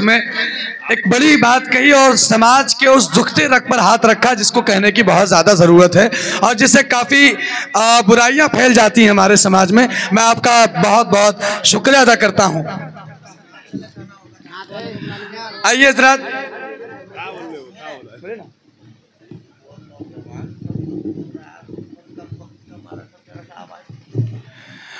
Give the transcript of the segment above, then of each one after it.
में एक बड़ी बात कही और समाज के उस दुखते रग पर हाथ रखा जिसको कहने की बहुत ज़्यादा ज़रूरत है और जिससे काफ़ी बुराइयां फैल जाती हैं हमारे समाज में। मैं आपका बहुत बहुत शुक्रिया अदा करता हूं। आइए हज़रात,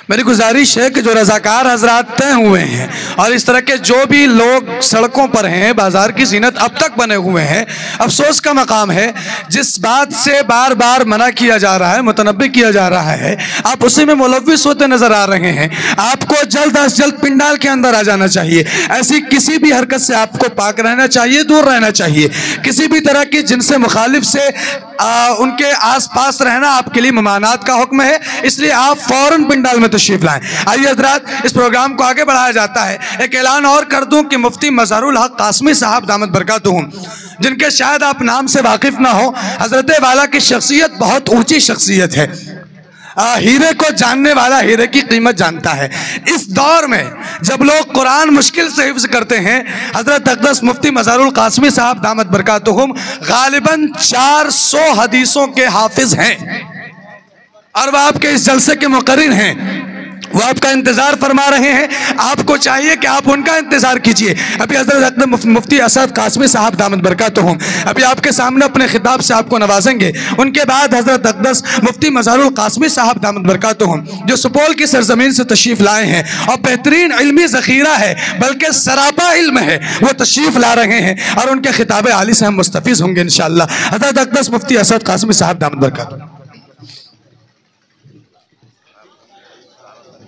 मेरी गुजारिश है कि जो रज़ाकार हजरात तय हुए हैं और इस तरह के जो भी लोग सड़कों पर हैं, बाजार की ज़ीनत अब तक बने हुए हैं, अफसोस का मकाम है जिस बात से बार बार मना किया जा रहा है, मुतनब्बे किया जा रहा है, आप उसी में मुलव्विस होते नजर आ रहे हैं। आपको जल्द अज जल्द पिंडाल के अंदर आ जाना चाहिए। ऐसी किसी भी हरकत से आपको पाक रहना चाहिए, दूर रहना चाहिए। किसी भी तरह की जिनसे मुखालिफ से उनके आसपास रहना आपके लिए ममानात का हुक्म है, इसलिए आप फौरन पिंडाल में तशरीफ लाएं। आइए हज़रात, इस प्रोग्राम को आगे बढ़ाया जाता है। एक ऐलान और कर दूं कि मुफ्ती मज़हरुल हक कासमी साहब दामत बरकातुहुम, जिनके शायद आप नाम से वाकिफ ना हो, हजरत वाला की शख्सियत बहुत ऊंची शख्सियत है। हीरे को जानने वाला हीरे की कीमत जानता है। इस दौर में जब लोग कुरान मुश्किल से हिफ्ज़ करते हैं, हज़रत अक़दस मुफ्ती मज़हरुल कासमी साहब दामत बरकातुहुम गालिबन 400 हदीसों के हाफिज हैं और वह आपके इस जलसे के मुक़र्रिर हैं। वो आपका इंतज़ार फरमा रहे हैं। आपको चाहिए कि आप उनका इंतज़ार कीजिए। अभी हज़रत मुफ्ती असद कासमी साहब दामत बरकातुहुम अभी आपके सामने अपने खिताब से आपको नवाजेंगे। उनके बाद हज़रत अक़दस मुफ्ती मज़हरुल कासमी साहब दामत बरकातुहुम, जो सुपौल की सरजमीन से तशरीफ़ लाए हैं और बेहतरीन इल्मी ज़ख़ीरा है, बल्कि सरापा इल्म है, वो तशरीफ़ ला रहे हैं और उनके खिताब आली से हम मुस्तफ़ीज़ होंगे इंशाअल्लाह। हज़रत अक़दस मुफ्ती असद कासमी साहब दामत बरकातुहुम।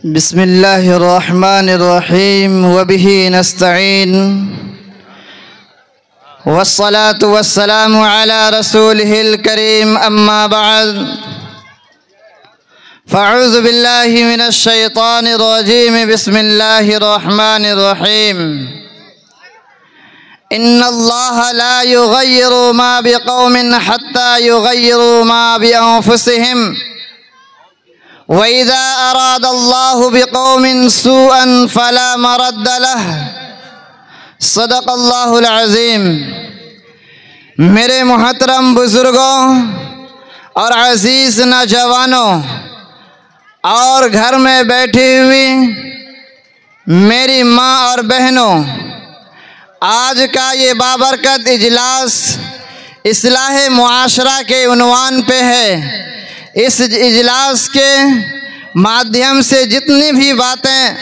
बिस्मिल्लाहिर्रहमानिर्रहीम वबिही नस्तईन वस्सलातु वस्सलामु अला रसूलिहिल करीम अम्मा बअद फ़अऊज़ु बिल्लाहि मिनश शैतानिर रजीम बिस्मिल्लाहिर्रहमानिर्रहीम इन्नल्लाहा ला युग़य्यिरु मा बिक़ौमिन हत्ता युग़य्यिरु मा बिअन्फुसिहिम वइज़ा अरादल्लाहु बिक़ौमिन सूअन फ़ला मरद्द लह सदक़ल्लाहुल अज़ीम। मेरे मुहतरम बुज़ुर्गों और अज़ीज़ नौजवानों और घर में बैठी हुई मेरी माँ और बहनों, आज का ये बाबरकत इजलास इस्लाह मुआशरा के उन्वान पे है। इस इजलास के माध्यम से जितनी भी बातें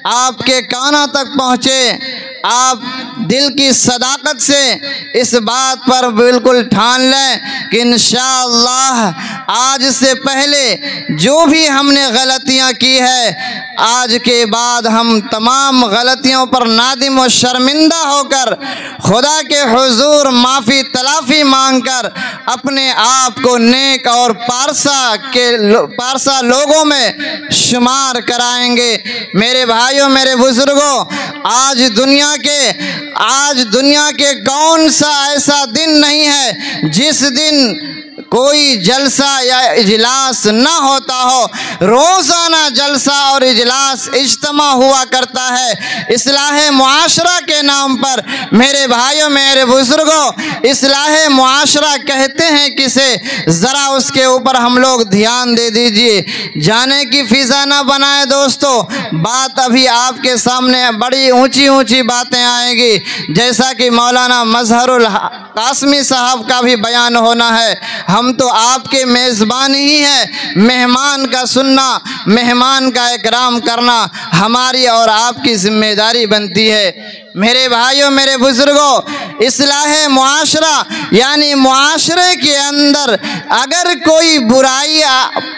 आपके कानों तक पहुँचे, आप दिल की सदाकत से इस बात पर बिल्कुल ठान लें कि इंशाअल्लाह आज से पहले जो भी हमने गलतियां की है, आज के बाद हम तमाम गलतियों पर नादिम और शर्मिंदा होकर खुदा के हुजूर माफ़ी तलाफ़ी मांगकर अपने आप को नेक और पारसा लोगों में शुमार कराएंगे। मेरे भाइयों, मेरे बुज़ुर्गों, आज दुनिया के कौन सा ऐसा दिन नहीं है जिस दिन कोई जलसा या इजलास ना होता हो। रोज़ाना जलसा और इजलास इज्तिमा हुआ करता है इस्लाह मुआशरा के नाम पर। मेरे भाइयों, मेरे बुज़ुर्गों, इस्लाह मुआशरा कहते हैं किसे, ज़रा उसके ऊपर हम लोग ध्यान दे दीजिए। जाने की फ़िज़ा ना बनाए दोस्तों, बात अभी आपके सामने बड़ी ऊंची ऊंची बातें आएगी, जैसा कि मौलाना मज़हरुल कासमी साहब का भी बयान होना है। हम तो आपके मेज़बान ही हैं। मेहमान का सुनना, मेहमान का इकराम करना हमारी और आपकी ज़िम्मेदारी बनती है। मेरे भाइयों, मेरे बुज़ुर्गों, इस्लाह मुआशरा यानी मुआशरे के अंदर अगर कोई बुराई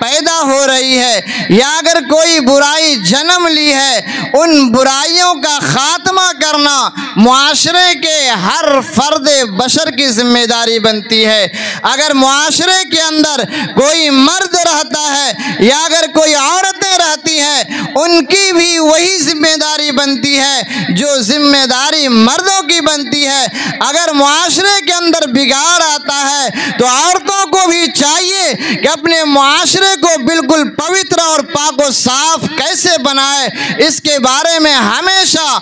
पैदा हो रही है या अगर कोई बुराई जन्म ली है, उन बुराइयों का ख़ात्मा करना मुआशरे के हर फ़र्द बशर की ज़िम्मेदारी बनती है। अगर मुआशरे के अंदर कोई मर्द रहता है या अगर कोई औरतें रहती हैं, उनकी भी वही ज़िम्मेदारी बनती है जो ज़िम्मेदारी मर्दों की बनती है। अगर मुआशरे के अंदर बिगाड़ आता है तो औरतों को भी चाहिए कि अपने मुआशरे को बिल्कुल पवित्र और पाक और साफ कैसे बनाए, इसके बारे में हमेशा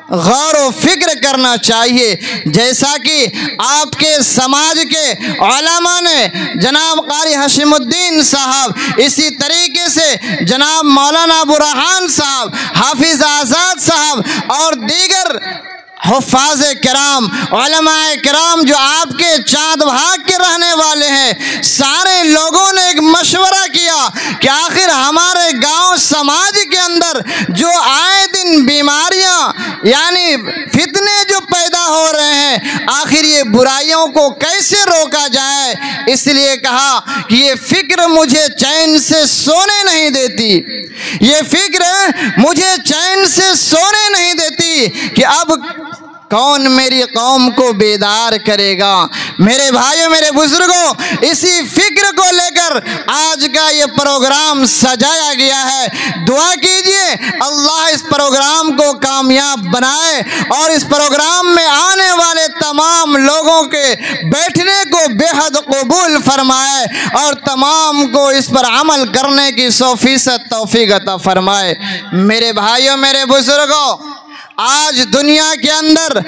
गौर व फिक्र करना चाहिए। जैसा कि आपके समाज के उलमा ने जनाब कारी हशीमुद्दीन साहब, इसी तरीके से जनाब मौलाना बुरहान साहब, हाफिज आज़ाद साहब और दीगर हुफ़ाज़ किराम, उलमाए किराम जो आपके चाँद भाग के रहने वाले हैं, सारे लोगों ने एक मशवरा किया कि आखिर हमारे गांव समाज के अंदर जो आए दिन बीमारियां यानी फितने जो पैदा हो रहे हैं, आखिर ये बुराइयों को कैसे रोका जाए। इसलिए कहा कि ये फिक्र मुझे चैन से सोने नहीं देती, ये फिक्र मुझे चैन से सोने नहीं देती कि अब कौन मेरी कौम को बेदार करेगा। मेरे भाइयों, मेरे बुजुर्गों, इसी फिक्र को लेकर आज का ये प्रोग्राम सजाया गया है। दुआ कीजिए अल्लाह इस प्रोग्राम को कामयाब बनाए और इस प्रोग्राम में आने वाले तमाम लोगों के बैठने को बेहद कबूल फरमाए और तमाम को इस पर अमल करने की 100% तौफीक अता फरमाए। मेरे भाइयों, मेरे बुजुर्गों, आज दुनिया के अंदर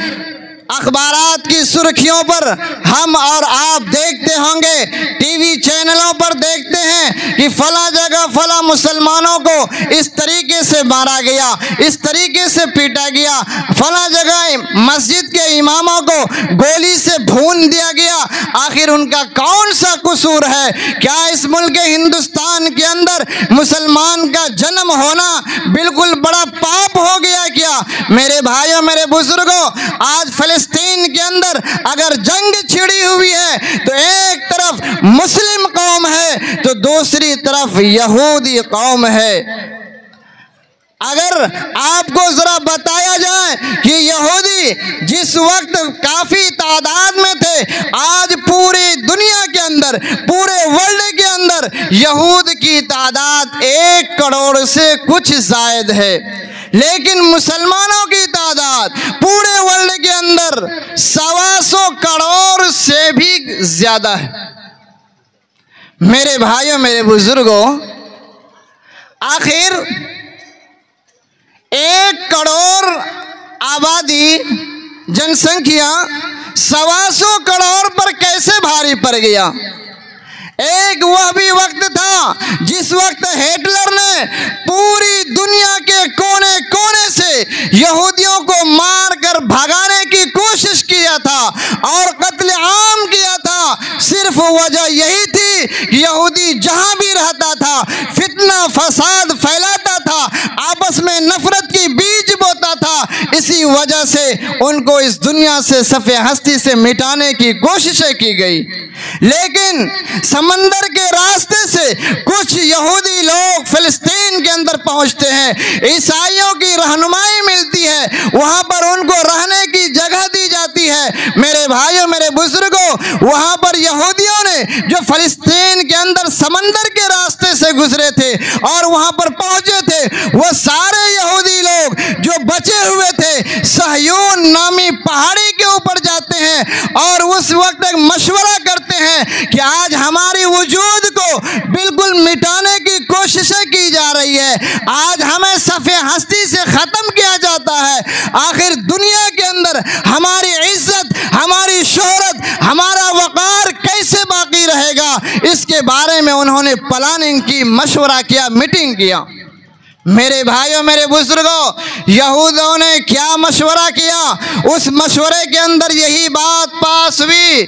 अखबारात की सुर्खियों पर हम और आप देखते होंगे, टीवी चैनलों पर देखते हैं कि फला जगह फला मुसलमानों को इस तरीके से मारा गया, इस तरीके से पीटा गया, फला जगह मस्जिद के इमामों को गोली से भून दिया गया। आखिर उनका कौन सा कसूर है? क्या इस मुल्क हिंदुस्तान के अंदर मुसलमान का जन्म होना बिल्कुल बड़ा पाप हो गया क्या? मेरे भाइयों, मेरे बुजुर्गों, आज फिलिस्तीन के अंदर अगर जंग छिड़ी हुई है तो एक तरफ मुस्लिम कौम है तो दूसरी तरफ यहूदी कौम है। अगर आपको जरा बताया जाए कि यहूदी जिस वक्त काफी तादाद में थे, आज पूरी दुनिया के अंदर, पूरे वर्ल्ड के अंदर यहूद की तादाद 1 करोड़ से कुछ जायद है, लेकिन मुसलमानों की तादाद पूरे वर्ल्ड के अंदर 125 करोड़ से भी ज्यादा है। मेरे भाइयों, मेरे बुजुर्गों, आखिर 1 करोड़ आबादी जनसंख्या 125 करोड़ पर कैसे भारी पड़ गया? एक वह भी वक्त था जिस वक्त हिटलर ने पूरी दुनिया के कोने कोने से यहूदियों को मारकर भगाने की कोशिश किया था और कत्ले आम किया था। सिर्फ वजह यही थी कि यहूदी जहां भी रहता था फितना फसाद फैलाता था, आपस में नफरत की बीज बोता था। इसी वजह से उनको इस दुनिया से सफ़े हस्ती से मिटाने की कोशिशें की गई। लेकिन समंदर के रास्ते से कुछ यहूदी लोग फिलिस्तीन के अंदर पहुंचते हैं, ईसाइयों की रहनुमाई मिलती है, वहां पर उनको रहने की जगह दी जाती है। मेरे भाइयों, मेरे बुजुर्गों, वहां पर यहूदियों ने जो फिलिस्तीन के अंदर समंदर के रास्ते से गुजरे थे और वहां पर पहुंचे थे, वो सारे यहूदी लोग जो बचे हुए थे सहयून नामी पहाड़ी के ऊपर जाते हैं और उस वक्त एक मशवरा करते हैं कि आज हमारी वजूद को बिल्कुल मिटाने की कोशिशें की जा रही है, आज हमें सफ़े हस्ती से ख़त्म किया जाता है। आखिर दुनिया के अंदर हमारी इज्जत, हमारी शोहरत, हमारा वक़ार कैसे बाकी रहेगा? इसके बारे में उन्होंने प्लानिंग की, मशवरा किया, मीटिंग किया। मेरे भाइयों, मेरे बुजुर्गों, यहूदियों ने क्या मशवरा किया? उस मशवरे के अंदर यही बात पास हुई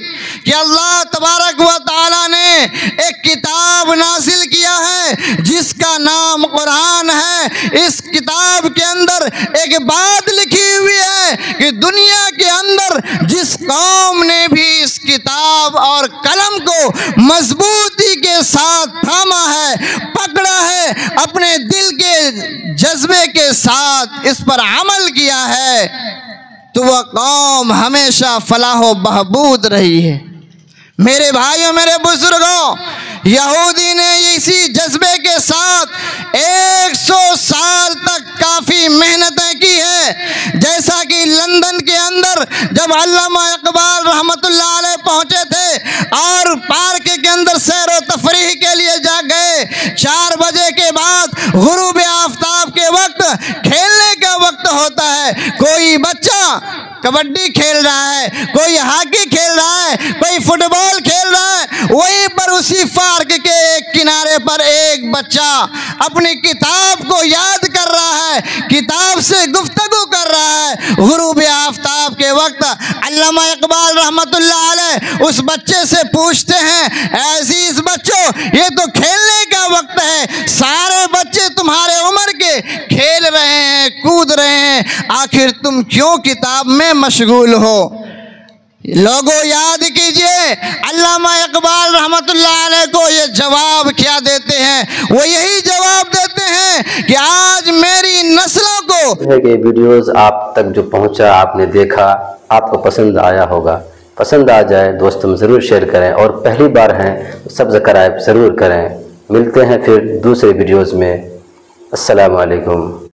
कि अल्लाह तबारक व तआला ने एक किताब नाजिल किया है जिसका नाम कुरान है। इस किताब के अंदर एक बात लिखी हुई है कि दुनिया के अंदर जिस कौम ने भी इस किताब और कलम को मजबूती के साथ थामा है, पकड़ा है, अपने दिल के जज्बे के साथ इस पर अमल किया है, तो वह कौम हमेशा फलाह व बहबूद रही है। मेरे भाइयों, मेरे बुजुर्गों, यहूदी ने इसी जज्बे के साथ 100 साल तक काफ़ी मेहनतें की है। जैसा कि लंदन के अंदर जब अल्लामा इकबाल रहमतुल्लाह अलैह पहुँचे थे और पार्क के अंदर सैर व तफरीह के लिए जा गए, 4 बजे के बाद गुरूब आफ्ताब के वक्त खेलने का वक्त होता है, है, कोई बच्चा कबड्डी खेल रहा है, कोई हॉकी खेल रहा है, कोई फुटबॉल खेल रहा है, वहीं पर उसी पार्क के एक किनारे पर एक बच्चा अपनी किताब को याद कर रहा है, किताब से गुफ्तगू कर रहा है। गुरूब आफ्ताब के वक्त अल्लामा इकबाल रहमतुल्लाह अलैह उस बच्चे से पूछते हैं, अजीज बच्चों, ये तो खेलने का वक्त है, सारे बच्चे तुम्हारे उम्र के खेल रहे हैं, कूद रहे हैं, आखिर तुम क्यों किताब में मशगूल हो? लोगों याद कीजिए, अल्लामा इकबाल रहमतुल्लाह अलैह को ये जवाब क्या देते हैं? वो यही जवाब देते हैं कि आज मेरी नस्लों को ये वीडियोस आप तक जो पहुंचा, आपने देखा, आपको पसंद आया होगा। पसंद आ जाए दोस्तों में ज़रूर शेयर करें, और पहली बार हैं तो सब्सक्राइब ज़रूर करें। मिलते हैं फिर दूसरे वीडियोस में। अस्सलाम वालेकुम।